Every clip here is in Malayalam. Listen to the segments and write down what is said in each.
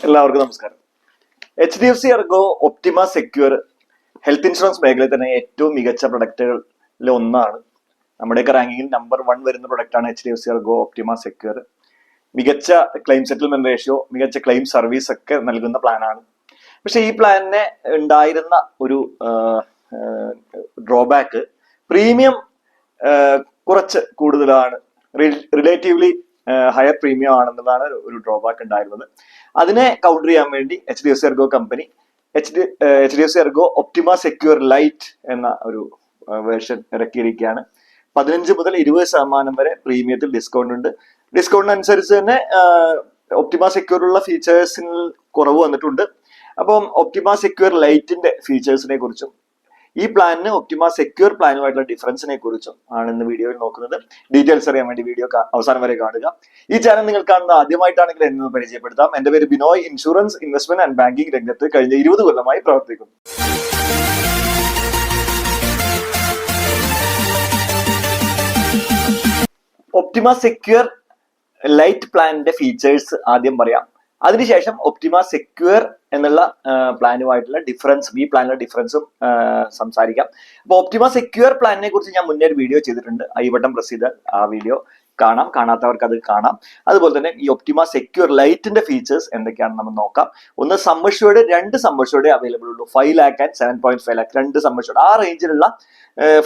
എല്ലാവർക്കും നമസ്കാരം. HDFC Ergo Optima secure health insurance മേഖലയിൽ തന്നെ ഏറ്റവും മികച്ച പ്രൊഡക്റ്റുകളിൽ ഒന്നാണ്. നമ്മുടെയൊക്കെ റാങ്കിങ്ങിൽ നമ്പർ 1 വരുന്ന പ്രൊഡക്റ്റാണ് HDFC എർഗോ ഒപ്റ്റിമ സെക്യൂർ. മികച്ച ക്ലെയിം സെറ്റിൽമെന്റ് റേഷ്യോ, മികച്ച ക്ലെയിം സർവീസ് ഒക്കെ നൽകുന്ന പ്ലാനാണ്. പക്ഷെ ഈ പ്ലാനിനെ ഉണ്ടായിരുന്ന ഒരു ഡ്രോബാക്ക് പ്രീമിയം കുറച്ച് കൂടുതലാണ്. റിലേറ്റീവ്ലി ഹയർ പ്രീമിയം ആണെന്നതാണ് ഒരു ഡ്രോബാക്ക് ഉണ്ടായിരുന്നത്. അതിനെ കൗണ്ടർ ചെയ്യാൻ വേണ്ടി HDFC Ergo company HDFC Ergo Optima secure light എന്ന ഒരു വേർഷൻ ഇറക്കിയിരിക്കുകയാണ്. 15 മുതൽ 20% വരെ പ്രീമിയത്തിൽ ഡിസ്കൗണ്ട് ഉണ്ട്. ഡിസ്കൗണ്ടിനനുസരിച്ച് തന്നെ ഒപ്റ്റിമ സെക്യൂറുള്ള ഫീച്ചേഴ്സിൽ കുറവ് വന്നിട്ടുണ്ട്. അപ്പം ഒപ്റ്റിമ സെക്യൂർ ലൈറ്റിന്റെ ഫീച്ചേഴ്സിനെ കുറിച്ചും ഈ പ്ലാനിന് ഒപ്റ്റിമ സെക്യൂർ പ്ലാനുമായിട്ടുള്ള ഡിഫറൻസിനെ കുറിച്ചും ആണ് ഇന്ന് വീഡിയോയിൽ നോക്കുന്നത്. ഡീറ്റെയിൽസ് അറിയാൻ വേണ്ടി വീഡിയോ അവസാനം വരെ കാണുക. ഈ ചാനൽ നിങ്ങൾ കാണുന്ന ആദ്യമായിട്ടാണെങ്കിൽ എന്നെ പരിചയപ്പെടുത്താം. എന്റെ പേര് Binoy. Insurance, investment and banking രംഗത്ത് കഴിഞ്ഞ 20 കൊല്ലമായി പ്രവർത്തിക്കുന്നു. ഒപ്റ്റിമ സെക്യൂർ ലൈറ്റ് പ്ലാനിന്റെ ഫീച്ചേഴ്സ് ആദ്യം പറയാം. അതിനുശേഷം ഒപ്റ്റിമ സെക്യൂർ എന്നുള്ള പ്ലാനുമായിട്ടുള്ള ഡിഫറൻസ്, ഈ പ്ലാനിലെ ഡിഫറൻസും സംസാരിക്കാം. അപ്പൊ ഒപ്റ്റിമ സെക്യൂർ പ്ലാനിനെ കുറിച്ച് ഞാൻ മുന്നേ ഒരു വീഡിയോ ചെയ്തിട്ടുണ്ട്. ഐ ബട്ടൺ പ്രസ് ചെയ്താൽ ആ വീഡിയോ കാണാം, കാണാത്തവർക്ക് അത് കാണാം. അതുപോലെ തന്നെ ഈ ഒപ്റ്റിമ സെക്യൂർ ലൈറ്റിന്റെ ഫീച്ചേഴ്സ് എന്തൊക്കെയാണെന്ന് നമ്മൾ നോക്കാം. ഒന്ന് സമ്മർഷ്യൂർഡ്, 2 സമ്മർഷ്യൂർഡേ അവൈലബിൾ ഉള്ളൂ. 5 lakh ആൻഡ് 7.5 lakh, 2 സമ്മർഷ്യൂർഡ്. ആ റേഞ്ചിലുള്ള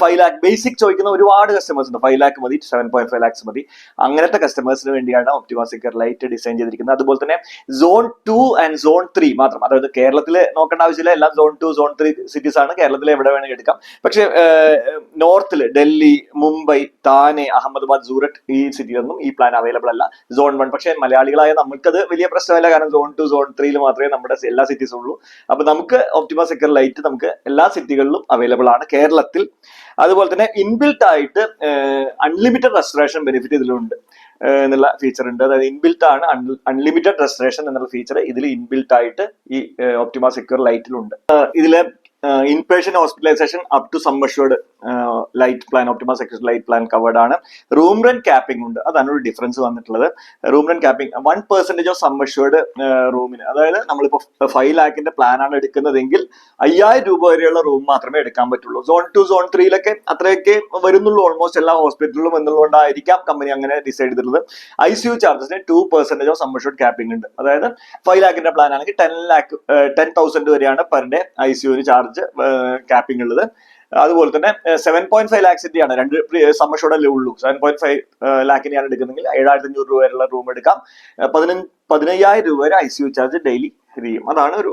5 lakh ബേസിക് ചോദിക്കുന്ന ഒരുപാട് കസ്റ്റമേഴ്സ് ഉണ്ട്. 5 lakh മതി, 7.5 lakhs മതി. അങ്ങനത്തെ കസ്റ്റമേഴ്സിന് വേണ്ടിയാണ് ഒപ്റ്റിമ സെക്യൂർ ലൈറ്റ് ഡിസൈൻ ചെയ്തിരിക്കുന്നത്. അതുപോലെ തന്നെ സോൺ 2 ആൻഡ് സോൺ 3 മാത്രം, അതായത് കേരളത്തിൽ നോക്കേണ്ട ആവശ്യമില്ല. എല്ലാം സോൺ 2 സോൺ 3 സിറ്റീസ് ആണ്. കേരളത്തിൽ എവിടെ വേണമെങ്കിൽ എടുക്കാം. പക്ഷെ നോർത്തിൽ ഡൽഹി, മുംബൈ, താനെ, അഹമ്മദാബാദ്, സൂററ്റ് ഈ സിറ്റിയിലൊന്നും ഈ പ്ലാൻ അവൈലബിൾ അല്ല. സോൺ 1 പക്ഷെ മലയാളികളായ നമുക്കത് വലിയ പ്രശ്നമല്ല. കാരണം സോൺ 2 സോൺ 3 മാത്രമേ നമ്മുടെ എല്ലാ സിറ്റീസും ഉള്ളൂ. അപ്പൊ നമുക്ക് ഒപ്റ്റിമ സെക്യൂർ ലൈറ്റ് നമുക്ക് എല്ലാ സിറ്റികളിലും അവൈലബിൾ ആണ് കേരളത്തിൽ. അതുപോലെ തന്നെ ഇൻബിൽട്ട് ആയിട്ട് അൺലിമിറ്റഡ് റെസ്റ്റോറേഷൻ ബെനിഫിറ്റ് ഇതിലുണ്ട് എന്നുള്ള ഫീച്ചർ ഉണ്ട്. അതായത് ഇൻബിൽട്ട് ആണ് അൺലിമിറ്റഡ് റെസ്റ്റോറേഷൻ എന്നുള്ള ഫീച്ചർ ഇതിൽ ഇൻബിൽട്ട് ആയിട്ട് ഈ ഒപ്റ്റിമ സെക്യൂർ ലൈറ്റിലുണ്ട്. ഇതിലെ inpatient hospitalisation up to sum assured Lite plan, Optima secure Lite plan covered ആണ്. റൂം റെന്റ് ക്യാപ്പിംഗ് ഉണ്ട്. അതാണ് ഒരു ഡിഫറൻസ് വന്നിട്ടുള്ളത്. Room rent capping 1% of sum assured റൂമിന്, അതായത് നമ്മളിപ്പോ 5 lakh പ്ലാൻ ആണ് എടുക്കുന്നതെങ്കിൽ 5000 രൂപ വരെയുള്ള റൂം മാത്രമേ എടുക്കാൻ പറ്റുള്ളൂ. സോൺ 2 സോൺ 3 അത്രയൊക്കെ വരുന്നുള്ളൂ ഓൾമോസ്റ്റ് എല്ലാ ഹോസ്പിറ്റലിലും എന്നുള്ളതുകൊണ്ടായിരിക്കാം കമ്പനി അങ്ങനെ ഡിസൈഡ് ചെയ്തിട്ടുള്ളത്. ICU ചാർജസിന് 2% ഓഫ് സം അഷ്യൂർഡ് ക്യാപ്പിംഗ് ഉണ്ട്. അതായത് 5 lakh പ്ലാൻ ആണെങ്കിൽ 10,000 വരെയാണ് per day ICU charge capping ഉള്ളത്. അതുപോലെ തന്നെ 7.5 lakhs ആണ് 2 സം അഷ്യൂർഡ് ഉള്ളൂ. 7.5 lakhിനെയാണ് എടുക്കുന്നെങ്കിൽ 7500 രൂപ വരെയുള്ള റൂം എടുക്കാം. 15,000 രൂപ വരെ ICU ചാർജ് ഡെയിലി ചെയ്യും. അതാണ് ഒരു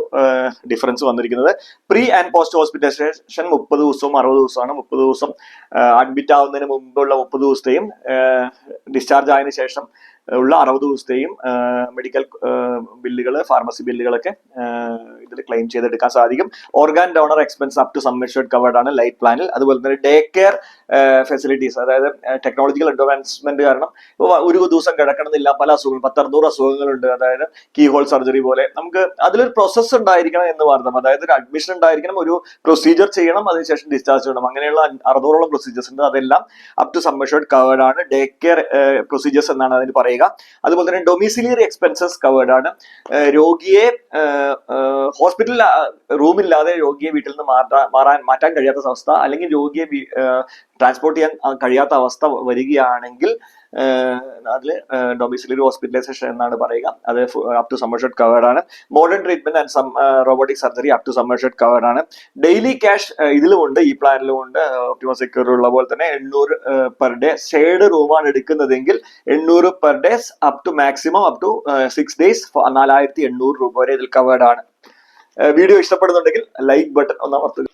ഡിഫറൻസ് വന്നിരിക്കുന്നത്. പ്രീ ആൻഡ് പോസ്റ്റ് ഹോസ്പിറ്റലൈസേഷൻ 30 ദിവസവും 60 ദിവസമാണ്. 30 ദിവസം അഡ്മിറ്റ് ആവുന്നതിന് മുമ്പുള്ള 30 ദിവസത്തെയും ഡിസ്ചാർജ് ആയതിനു ശേഷം ഉള്ള 60 ദിവസത്തെയും മെഡിക്കൽ ബില്ലുകൾ, ഫാർമസി ബില്ലുകളൊക്കെ ഇതിൽ ക്ലെയിം ചെയ്തെടുക്കാൻ സാധിക്കും. Organ donor expense up to sum assured covered ആണ് ലൈറ്റ് പ്ലാനിൽ. അതുപോലെ തന്നെ ഡേ കെയർ ഫെസിലിറ്റീസ്, അതായത് ടെക്നോളജിക്കൽ അഡ്വാൻസ്മെന്റ് കാരണം ഒരു ദിവസം കിടക്കണമെന്നില്ല. പല അസുഖങ്ങൾ, 10-600 അസുഖങ്ങളുണ്ട്. അതായത് കീ ഹോൾ സർജറി പോലെ നമുക്ക് അതിലൊരു പ്രോസസ്സ് ഉണ്ടായിരിക്കണം എന്ന് പറഞ്ഞു. അതായത് ഒരു അഡ്മിഷൻ ഉണ്ടായിരിക്കണം, ഒരു പ്രൊസീജിയർ ചെയ്യണം, അതിനുശേഷം ഡിസ്ചാർജ് ചെയ്യണം. അങ്ങനെയുള്ള 600ഓളം പ്രൊസീജിയേഴ്സ് ഉണ്ട്. അതെല്ലാം up to sum assured covered ആണ്. ഡേ കെയർ പ്രൊസീജിയേഴ്സ് എന്നാണ് അതിന് പറയുക. അതുപോലെ തന്നെ ഡൊമിസിലിയറി എക്സ്പെൻസസ് കവേർഡ് ആണ്. രോഗിയെ ഹോസ്പിറ്റലിൽ റൂമില്ലാതെ രോഗിയെ വീട്ടിൽ നിന്ന് മാറ്റാൻ കഴിയാത്ത അവസ്ഥ, അല്ലെങ്കിൽ രോഗിയെ ട്രാൻസ്പോർട്ട് ചെയ്യാൻ കഴിയാത്ത അവസ്ഥ വരികയാണെങ്കിൽ അതിൽ ഡൊമിസിലറി ഹോസ്പിറ്റലൈസേഷൻ എന്നാണ് പറയുക. അത് up to sum assured covered ആണ്. Modern treatment and robotic surgery up to sum assured covered ആണ്. ഡെയിലി ക്യാഷ് ഇതിലുമുണ്ട്, ഈ പ്ലാനിലും ഉണ്ട്. ഒപ്റ്റിമ സെക്യൂർ ഉള്ള പോലെ തന്നെ 800 പെർ ഡേ. ഷെയർഡ് റൂമാണ് എടുക്കുന്നതെങ്കിൽ 800 per day up to maximum up to 6 days 4800 രൂപ വരെ ഇതിൽ കവേർഡ് ആണ്. വീഡിയോ ഇഷ്ടപ്പെടുന്നുണ്ടെങ്കിൽ ലൈക്ക് ബട്ടൺ ഒന്ന് അമർത്തുക.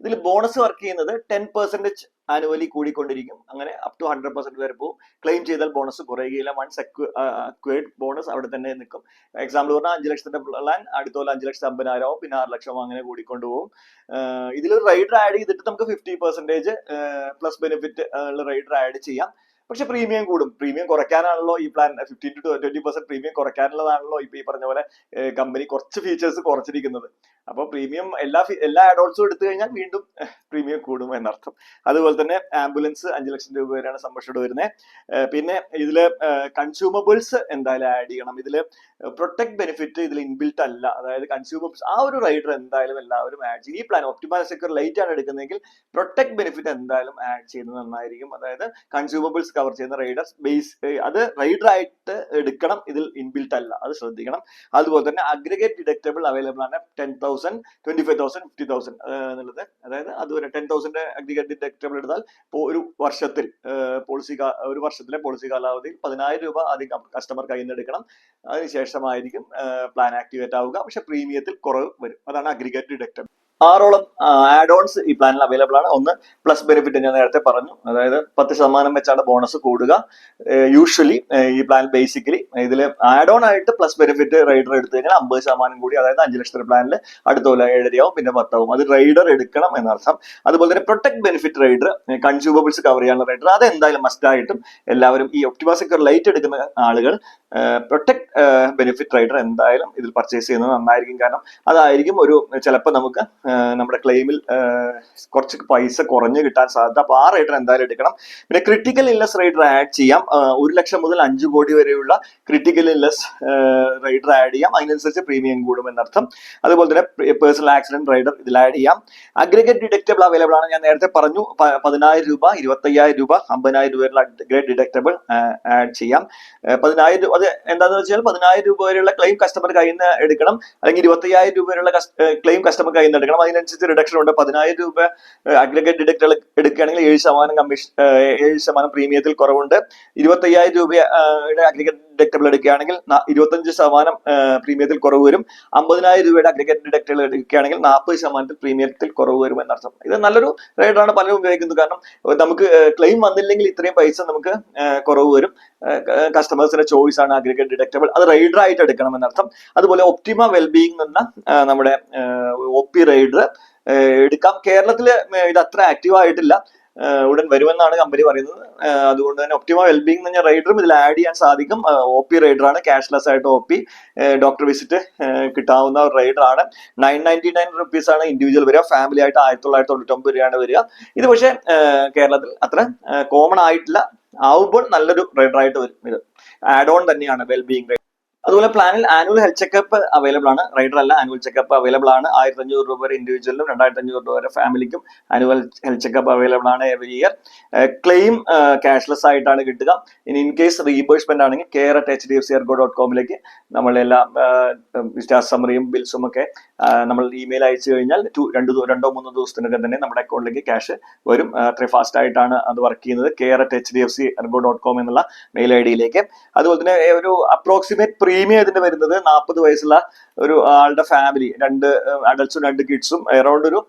ഇതിൽ ബോണസ് വർക്ക് ചെയ്യുന്നത് 10% ആനുവലി കൂടിക്കൊണ്ടിരിക്കും. അങ്ങനെ അപ് ടു 100% വരെ പോകും. ക്ലെയിം ചെയ്താൽ ബോണസ് കുറയുകയില്ല. വൺസ് അക്വയർഡ് ബോണസ് അവിടെ തന്നെ നിൽക്കും. എക്സാമ്പിൾ പറഞ്ഞാൽ 5 ലക്ഷത്തിന്റെ പ്ലാൻ അടുത്ത പോലെ 5,50,000 ആവും, പിന്നെ 6 ലക്ഷം അങ്ങനെ കൂടിക്കൊണ്ടുപോകും. ഇതിൽ റൈഡർ ആഡ് ചെയ്തിട്ട് നമുക്ക് 50% പ്ലസ് ബെനിഫിറ്റ് ഉള്ള റൈഡർ ആഡ് ചെയ്യാം. പക്ഷെ പ്രീമിയം കൂടും. പ്രീമിയം കുറയ്ക്കാനാണല്ലോ ഈ പ്ലാൻ 15 to 20% പ്രീമിയം കുറയ്ക്കാനുള്ളതാണല്ലോ ഇപ്പൊ ഈ പറഞ്ഞ പോലെ കമ്പനി കുറച്ച് ഫീച്ചേഴ്സ് കുറച്ചിരിക്കുന്നത്. അപ്പൊ പ്രീമിയം എല്ലാ ആഡോൺസും എടുത്തു കഴിഞ്ഞാൽ വീണ്ടും പ്രീമിയം കൂടും എന്നർത്ഥം. അതുപോലെ തന്നെ ആംബുലൻസ് 5 ലക്ഷം രൂപ വരെയാണ് സമ്മർഷോട് വരുന്നത്. പിന്നെ ഇതില് കൺസ്യൂമബിൾസ് എന്തായാലും ആഡ് ചെയ്യണം. ഇതില് പ്രൊട്ടക്ട് ബെനിഫിറ്റ് ഇതിൽ ഇൻബിൽട്ട് അല്ല. അതായത് കൺസ്യൂമബിൾസ് ആ ഒരു റൈഡർ എന്തായാലും എല്ലാവരും ആഡ് ചെയ്യും. ഈ പ്ലാൻ ഒപ്റ്റിമ സെക്യൂർ ലൈറ്റ് ആണ് എടുക്കുന്നതെങ്കിൽ പ്രൊട്ടക്ട് ബെനിഫിറ്റ് എന്തായാലും ആഡ് ചെയ്യുന്നത് നന്നായിരിക്കും. അതായത് കൺസ്യൂമബിൾസ് കവർ ചെയ്യുന്ന റൈഡേഴ്സ് ബേസ് അത് റൈഡർ ആയിട്ട് എടുക്കണം, ഇതിൽ ഇൻബിൽട്ട് അല്ല, അത് ശ്രദ്ധിക്കണം. അതുപോലെ തന്നെ അഗ്രിഗേറ്റ് ഡിഡക്റ്റബിൾ അവൈലബിൾ ആണ് 10,000, 25,000, 50,000 എന്നുള്ളത്. അതായത് അതുവരെ 10,000 അഗ്രിഗേറ്റ് ഡിഡക്റ്റബിൾ എടുത്താൽ ഒരു വർഷത്തിൽ ഒരു വർഷത്തിലെ പോളിസി കാലാവധിയിൽ 10,000 രൂപ ആദ്യം കസ്റ്റമർ കയ്യിൽ നിന്ന് എടുക്കണം. അതിനുശേഷമായിരിക്കും പ്ലാൻ ആക്ടിവേറ്റ് ആവുക. പക്ഷെ പ്രീമിയത്തിൽ കുറവ് വരും. അതാണ് അഗ്രിഗേറ്റ് ഡിഡക്റ്റബിൾ. 6ഓളം ആഡ് ഓൺസ് ഈ പ്ലാനിൽ അവൈലബിൾ ആണ്. ഒന്ന് പ്ലസ് ബെനിഫിറ്റ് ഞാൻ നേരത്തെ പറഞ്ഞു, അതായത് 10% വെച്ചാണ് ബോണസ് കൂടുക. യൂഷ്വലി ഈ പ്ലാൻ ബേസിക്കലി ഇതിൽ ആഡ് ഓൺ ആയിട്ട് പ്ലസ് ബെനിഫിറ്റ് റൈഡർ എടുത്തു കഴിഞ്ഞാൽ 50% കൂടി, അതായത് 5 ലക്ഷത്തിന്റെ പ്ലാനിൽ അടുത്ത കൊല്ലം 7.5 ആവും, പിന്നെ 10 ആവും. അത് റൈഡർ എടുക്കണം എന്നർത്ഥം. അതുപോലെ തന്നെ protect benefit rider, consumables cover ചെയ്യാനുള്ള റൈഡർ, അത് എന്തായാലും മസ്റ്റ് ആയിട്ടും എല്ലാവരും ഈ ഒപ്റ്റിമ സെക്യൂർ ലൈറ്റ് എടുക്കുന്ന ആളുകൾ പ്രൊട്ടക്ട് ബെനിഫിറ്റ് റൈഡർ എന്തായാലും ഇതിൽ പർച്ചേസ് ചെയ്യുന്നത് നന്നായിരിക്കും. കാരണം അതായിരിക്കും ചിലപ്പോൾ നമുക്ക് നമ്മുടെ ക്ലെയിമിൽ കുറച്ച് പൈസ കുറഞ്ഞ് കിട്ടാൻ സാധ്യത. അപ്പൊ ആ റൈഡർ എന്തായാലും എടുക്കണം. പിന്നെ ക്രിട്ടിക്കൽ ഇൽനെസ് റൈഡർ ആഡ് ചെയ്യാം. 1 ലക്ഷം മുതൽ 5 കോടി വരെയുള്ള ക്രിട്ടിക്കൽ ഇൽനെസ് റൈഡർ ആഡ് ചെയ്യാം. അതിനനുസരിച്ച് പ്രീമിയം കൂടും എന്നർത്ഥം. അതുപോലെ തന്നെ പേഴ്സണൽ ആക്സിഡന്റ് റൈഡർ ഇതിൽ ആഡ് ചെയ്യാം. അഗ്രിഗേറ്റ് ഡിഡക്റ്റബിൾ അവൈലബിൾ ആണ്. ഞാൻ നേരത്തെ പറഞ്ഞു 10,000 രൂപ, 25,000 രൂപ, 50,000 രൂപ വരെയുള്ള അഗ്രിഗേറ്റ് ഡിഡക്റ്റബിൾ ആഡ് ചെയ്യാം. 10,000 രൂപ, അത് എന്താണെന്ന് വെച്ചാൽ 10,000 രൂപ വരെയുള്ള ക്ലെയിം കസ്റ്റമർ കയ്യിൽ നിന്ന് എടുക്കണം, അല്ലെങ്കിൽ 25,000 രൂപ വരെയുള്ള ക്ലെയിം കസ്റ്റമർ കയ്യിൽ നിന്ന് എടുക്കണം. അതിനനുസരിച്ച് റിഡക്ഷൻ ഉണ്ട്. 10,000 രൂപ അഗ്രിഗേറ്റ് ഡിഡക്റ്റബിൾ എടുക്കുകയാണെങ്കിൽ 7% കമ്മീഷൻ, 7% പ്രീമിയത്തിൽ കുറവുണ്ട്. 25,000 രൂപയുടെ അഗ്രിഗേറ്റ് ഡിഡക്റ്റബിൾ എടുക്കുകയാണെങ്കിൽ 25% പ്രീമിയത്തിൽ കുറവ് വരും. 50,000 രൂപയുടെ അഗ്രിഗേറ്റ് ഡിഡക്റ്റബിൾ എടുക്കുകയാണെങ്കിൽ 40% പ്രീമിയത്തിൽ കുറവ് വരും എന്നർത്ഥം. ഇത് നല്ലൊരു റൈഡറാണ്, പലരും ഉപയോഗിക്കുന്നത്. കാരണം നമുക്ക് ക്ലെയിം വന്നില്ലെങ്കിൽ ഇത്രയും പൈസ നമുക്ക് കുറവ് വരും. കസ്റ്റമേഴ്സിന്റെ ചോയ്സ് ആണ് അഗ്രിഗേറ്റ് ഡിഡക്റ്റബിൾ. അത് റൈഡർ ആയിട്ട് എടുക്കണം എന്നർത്ഥം. അതുപോലെ ഒപ്റ്റിമ വെൽബീയിങ് എന്ന നമ്മുടെ OP റൈഡർ എടുക്കാം. കേരളത്തിൽ ഇത് അത്ര ആക്റ്റീവ് ആയിട്ടില്ല, ഉടൻ വരുമെന്നാണ് കമ്പനി പറയുന്നത്. അതുകൊണ്ട് തന്നെ ഒപ്റ്റിമ വെൽബീയിങ് എന്ന് പറഞ്ഞ റൈഡറും ഇതിൽ ആഡ് ചെയ്യാൻ സാധിക്കും. OP റൈഡറാണ്, ക്യാഷ്ലെസ് ആയിട്ട് OP ഡോക്ടർ വിസിറ്റ് കിട്ടാവുന്ന റൈഡർ ആണ്. 999 rupees ആണ് ഇൻഡിവിജ്വൽ വരിക. ഫാമിലി ആയിട്ട് 1999 രൂപയാണ് വരിക. ഇത് പക്ഷേ കേരളത്തിൽ അത്ര കോമൺ ആയിട്ടില്ല. ആവുമ്പോൾ നല്ലൊരു റൈഡർ ആയിട്ട് വരും. ഇത് ആഡ് ഓൺ തന്നെയാണ് വെൽബീയിങ് റൈഡർ. അതുപോലെ പ്ലാനിൽ ആനുവൽ ഹെൽത്ത് ചെക്കപ്പ് അവൈലബിൾ ആണ്. റൈഡർ അല്ല, ആനുവൽ ചെക്കപ്പ് അവൈലബിൾ ആണ്. 1,500 രൂപ വരെ ഇൻഡിവിജ്വലിനും 2,500 രൂപ വരെ ഫാമിലിക്കും ആനുവൽ ഹെൽത്ത് ചെക്കപ്പ് അവൈലബിൾ ആണ് എവറി ഇയർ. ക്ലെയിം ക്യാഷ്ലെസ് ആയിട്ടാണ് കിട്ടുക. ഇൻ കേസ് റീഇംബേഴ്സ്മെന്റ് ആണെങ്കിൽ care@hdfcergo.com നമ്മളെല്ലാം സ്റ്റാഫ് സമ്മറിയും ബിൽസും ഒക്കെ നമ്മൾ ഇമെയിൽ അയച്ചു കഴിഞ്ഞാൽ 2-3 ദിവസത്തിനൊക്കെ തന്നെ നമ്മുടെ അക്കൗണ്ടിലേക്ക് ക്യാഷ് വരും. അത്രയും ഫാസ്റ്റ് ആയിട്ടാണ് അത് വർക്ക് ചെയ്യുന്നത്. care@hdfcergo.com എന്നുള്ള മെയിൽ ID-യിലേക്ക്. അതുപോലെ തന്നെ ഒരു അപ്രോക്സിമേറ്റ് പ്രീമിയം ഇതിന്റെ വരുന്നത് 40 വയസ്സുള്ള ഒരു ആളുടെ ഫാമിലി, 2 അഡൽട്സും 2 കിഡ്സും അറൌണ്ട് ഒരു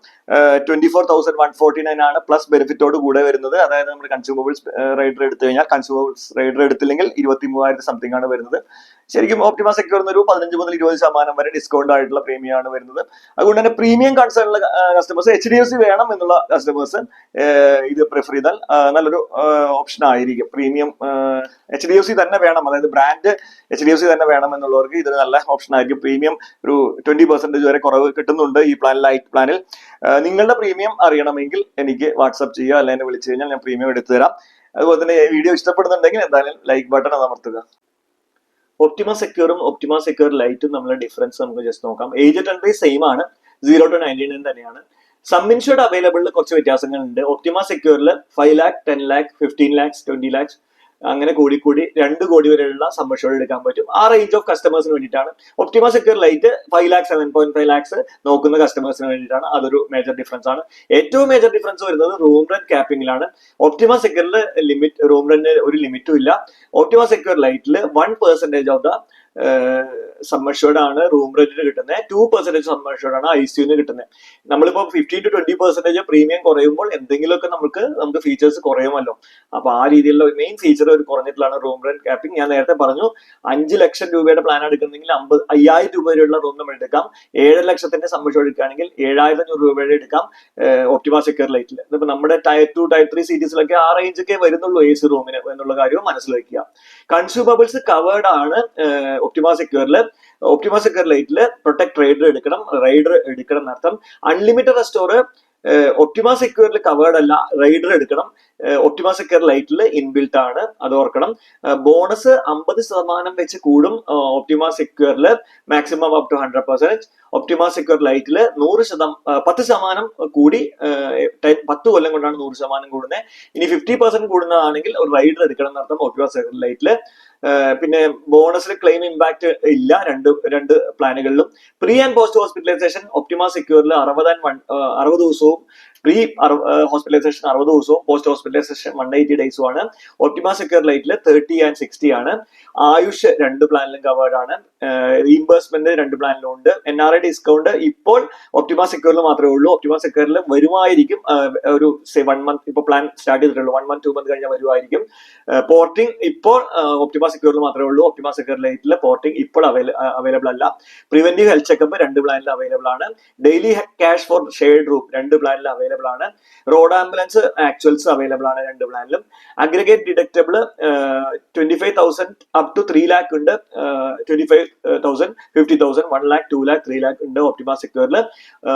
24,149 ആണ് പ്ലസ് ബെനിഫിറ്റോട് കൂടെ വരുന്നത്. അതായത് നമ്മൾ കൺസ്യൂമബിൾസ് റൈഡർ എടുത്തു കഴിഞ്ഞാൽ, കൺസ്യൂമബിൾസ് റൈഡർ എടുത്തില്ലെങ്കിൽ 23,000 സംതിങ് ആണ് വരുന്നത്. ശരിക്കും ഒപ്റ്റിമ സെക്യൂർ ഒരു 15 മുതൽ 20% വരെ ഡിസ്കൗണ്ട് ആയിട്ടുള്ള പ്രീമിയം ആണ് വരുന്നത്. അതുകൊണ്ട് തന്നെ പ്രീമിയം കൺസേൺ ഉള്ള കസ്റ്റമേഴ്സ്, HDFC വേണം എന്നുള്ള കസ്റ്റമേഴ്സ് ഇത് പ്രിഫർ ചെയ്താൽ നല്ലൊരു ഓപ്ഷൻ ആയിരിക്കും. പ്രീമിയം HDFC തന്നെ വേണം, അതായത് ബ്രാൻഡ് HDFC തന്നെ വേണം എന്നുള്ളവർക്ക് ഇത് നല്ല ഓപ്ഷൻ ആയിരിക്കും. പ്രീമിയം ഒരു 20% വരെ കുറവ് കിട്ടുന്നുണ്ട് ഈ പ്ലാൻ, ലൈറ്റ് പ്ലാനിൽ. നിങ്ങളുടെ പ്രീമിയം അറിയണമെങ്കിൽ എനിക്ക് വാട്സ്ആപ്പ് ചെയ്യുക, അല്ലെങ്കിൽ എന്നെ വിളിച്ചു കഴിഞ്ഞാൽ ഞാൻ പ്രീമിയം എടുത്തു തരാം. അതുപോലെ തന്നെ വീഡിയോ ഇഷ്ടപ്പെടുന്നുണ്ടെങ്കിൽ എന്തായാലും ലൈക്ക് ബട്ടൺ അമർത്തുക. ഒപ്റ്റിമ സെക്യൂറും ഒപ്റ്റിമ സെക്യൂർ ലൈറ്റും തമ്മിലുള്ള ഡിഫറൻസ് നമുക്ക് ജസ്റ്റ് നോക്കാം. ഏജ് എൻട്രി സെയിം ആണ്, 0 to 99 തന്നെയാണ്. സം ഇൻഷുർഡ് അവൈലബിളിൽ കുറച്ച് വ്യത്യാസങ്ങളുണ്ട്. ഒപ്റ്റിമ സെക്യൂറിൽ 5 lakh, 10 lakh, 15 lakhs, 20 lakhs അങ്ങനെ കൂടി 2 കോടി വരെയുള്ള സം ഇൻഷുർഡ് എടുക്കാൻ പറ്റും. ആ റേഞ്ച് ഓഫ് കസ്റ്റമേഴ്സിന് വേണ്ടിയിട്ടാണ്. Optima secure light 5 lakh, 7.5 lakhs നോക്കുന്ന കസ്റ്റമേഴ്സിന് വേണ്ടിയിട്ടാണ്. അതൊരു മേജർ ഡിഫറൻസ് ആണ്. ഏറ്റവും മേജർ ഡിഫറൻസ് വരുന്നത് റൂം റെന്റ് ക്യാപ്പിംഗിലാണ്. ഒപ്റ്റിമ സെക്യൂറിൽ റൂം റെന്റ് ഒരു ലിമിറ്റും ഇല്ല. ഒപ്റ്റിമ സെക്യൂർ ലൈറ്റിൽ 1% ഓഫ് ദ സം അഷ്വേർഡ് ആണ് റൂം റെന്റിന് കിട്ടുന്നത്, 2% സം അഷ്വേർഡ് ആണ് ICUന് കിട്ടുന്നത്. നമ്മളിപ്പോ 15 to 20% പ്രീമിയം കുറയുമ്പോൾ എന്തെങ്കിലുമൊക്കെ നമുക്ക് ഫീച്ചേഴ്സ് കുറയുമല്ലോ. അപ്പൊ ആ രീതിയിലുള്ള മെയിൻ ഫീച്ചർ ഒരു കുറഞ്ഞിട്ടുള്ള റൂം റെന്റ് ക്യാപ്പിംഗ്. ഞാൻ നേരത്തെ പറഞ്ഞു 5 ലക്ഷം രൂപയുടെ പ്ലാൻ എടുക്കുന്നെങ്കിൽ 5000 രൂപ വരെയുള്ള റൂം നമ്മൾ എടുക്കാം. 7 ലക്ഷത്തിന്റെ സം അഷ്വേർഡ് എടുക്കുകയാണെങ്കിൽ 7500 രൂപയുടെ എടുക്കാം ഒപ്റ്റിമ സെക്യൂർ ലൈറ്റിൽ. ഇപ്പൊ നമ്മുടെ ടയർ 2 ടയർ 3 സീരീസിലൊക്കെ ആ റേഞ്ചൊക്കെ വരുന്നുള്ളൂ AC റൂമിന് എന്നുള്ള കാര്യവും മനസ്സിൽ വെക്കുക. കൺസ്യൂമബിൾസ് കവേർഡ് ആണ് ഒപ്റ്റിമ സെക്യൂറിൽ. ഒപ്റ്റിമ സെക്യൂർ ലൈറ്റിൽ പ്രൊട്ടക്ട് റൈഡർ എടുക്കണം എന്നർത്ഥം. അൺലിമിറ്റഡ് റെസ്റ്റോർ ഒപ്റ്റിമ സെക്യൂറിൽ കവേർഡ് അല്ല, റൈഡർ എടുക്കണം. ഒപ്റ്റിമ സെക്യൂർ ലൈറ്റിൽ ഇൻബിൽട്ട് ആണ്, അത് ഓർക്കണം. ബോണസ് 50% വെച്ച് കൂടും ഒപ്റ്റിമ സെക്യൂറിൽ, maximum up to 100%. Optima secure ലൈറ്റിൽ 10% കൂടി 10 കൊല്ലം കൊണ്ടാണ് 100% കൂടുന്നത്. ഇനി 50% കൂടുന്നതാണെങ്കിൽ ഒരു റൈഡർ എടുക്കണം എന്നർത്ഥം ഒപ്റ്റിമ സെക്യൂർ ലൈറ്റിൽ. പിന്നെ ബോണസിൽ ക്ലെയിം ഇമ്പാക്ട് ഇല്ല രണ്ട് പ്ലാനുകളിലും. Pre and post hospitalisation Optima സെക്യൂറിൽ 60 ദിവസവും, പ്രീ ഹോസ്പിറ്റലൈസേഷൻ 60 ദിവസവും, പോസ്റ്റ് ഹോസ്പിറ്റലൈസേഷൻ 180 ഡേയ്സും ആണ്. ഒപ്റ്റിമ സെക്യൂർ ലൈറ്റിൽ 30 and 60 ആണ്. ആയുഷ് 2 പ്ലാനിലും കവേർഡ് ആണ്. റീഇംബേഴ്സ്മെന്റ് 2 പ്ലാനിലും ഉണ്ട്. NRI ഡിസ്കൗണ്ട് ഇപ്പോൾ ഒപ്റ്റിമ സെക്യൂറിൽ മാത്രമേ ഉള്ളൂ. ഒപ്റ്റിമ സെക്യൂറിൽ വരുമായിരിക്കും ഒരു 1 month, ഇപ്പൊ പ്ലാൻ സ്റ്റാർട്ട് ചെയ്തിട്ടുള്ളൂ. 1 month 2 month കഴിഞ്ഞാൽ വരുമായിരിക്കും. പോർട്ടിംഗ് ഇപ്പോൾ ഒപ്റ്റിമ സെക്യൂറിൽ മാത്രമേ ഉള്ളൂ. ഒപ്റ്റിമ സെക്യൂർ ലൈറ്റിൽ പോർട്ടിംഗ് ഇപ്പോൾ അവൈലബിൾ അല്ല. പ്രിവെന്റീവ് ഹെൽത്ത് ചെക്കപ്പ് 2 പ്ലാനിൽ അവൈലബിൾ ആണ്. Daily cash four shared room 2 പ്ലാനിൽ അവൈലബിൾ ആണ്. റോഡ് ആംബുലൻസ് ആക്ച്വൽസ് അവൈലബിൾ ആണ് 2 പ്ലാനിലും. Aggregate deductible 25,000 up to 3 lakh ഉണ്ട്. 25,000, 50,000, 1 lakh, 2 lakh, 3 lakh ഉണ്ട് ഒപ്റ്റിമ സെക്യൂറിൽ.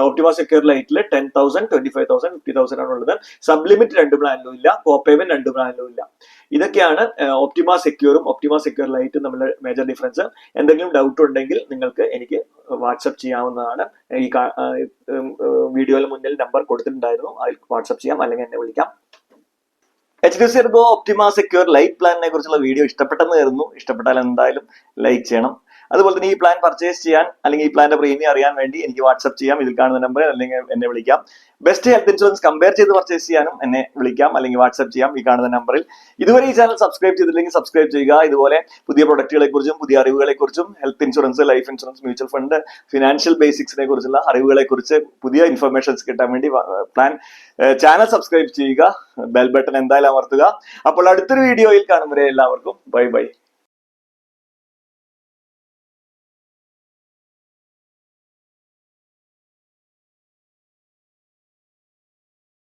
ഒപ്റ്റിമ സെക്യൂർ ലൈറ്റിൽ 10,000, 25,000, 50,000 ആണുള്ളത്. സബ്ലിമിറ്റ് 2 പ്ലാനിലും ഇല്ല. കോപേയ്മെന്റ് 2 പ്ലാനിലും ഇല്ല. ഇതൊക്കെയാണ് ഒപ്റ്റിമ സെക്യൂറും ഒപ്റ്റിമ സെക്യൂർ ലൈറ്റും തമ്മിലുള്ള മേജർ ഡിഫറൻസ്. എന്തെങ്കിലും ഡൗട്ട് ഉണ്ടെങ്കിൽ നിങ്ങൾക്ക് എനിക്ക് വാട്സപ്പ് ചെയ്യാവുന്നതാണ്. ഈ വീഡിയോയിൽ മുന്നിൽ നമ്പർ കൊടുത്തിട്ടുണ്ടായിരുന്നു, അതിൽ വാട്സപ്പ് ചെയ്യാം, അല്ലെങ്കിൽ എന്നെ വിളിക്കാം. HDFC ERGO Optima secure lite പ്ലാനിനെ കുറിച്ചുള്ള വീഡിയോ ഇഷ്ടപ്പെട്ടെന്ന് കരുതുന്നു. ഇഷ്ടപ്പെട്ടാൽ എന്തായാലും ലൈക്ക് ചെയ്യണം. അതുപോലെ തന്നെ ഈ പ്ലാൻ പർച്ചേസ് ചെയ്യാൻ അല്ലെങ്കിൽ ഈ പ്ലാന്റെ പ്രീമിയം അറിയാൻ വേണ്ടി എനിക്ക് വാട്സപ്പ് ചെയ്യാം, ഇതിൽ കാണുന്ന നമ്പർ, അല്ലെങ്കിൽ എന്നെ വിളിക്കാം. ബെസ്റ്റ് ഹെൽത്ത് ഇൻഷുറൻസ് കമ്പയർ ചെയ്ത് പർച്ചേസ് ചെയ്യാനും എന്നെ വിളിക്കാം, അല്ലെങ്കിൽ വാട്സപ്പ് ചെയ്യാം ഈ കാണുന്ന നമ്പറിൽ. ഇതുവരെ ഈ ചാനൽ സബ്സ്ക്രൈബ് ചെയ്തില്ലെങ്കിൽ സബ്സ്ക്രൈബ് ചെയ്യുക. ഇതുപോലെ പുതിയ പ്രൊഡക്റ്റുകളെ കുറിച്ചും പുതിയ അറിവുകളെ കുറിച്ചും, health insurance, life insurance, mutual fund, financial ബേസിക്സിനെ കുറിച്ചുള്ള അറിവുകളെ കുറിച്ച് പുതിയ ഇൻഫർമേഷൻസ് കിട്ടാൻ വേണ്ടി ചാനൽ സബ്സ്ക്രൈബ് ചെയ്യുക. ബെൽ ബട്ടൺ എന്തായാലും അമർത്തുക. അപ്പോൾ അടുത്തൊരു വീഡിയോയിൽ കാണും വരെ എല്ലാവർക്കും ബൈ ബൈ.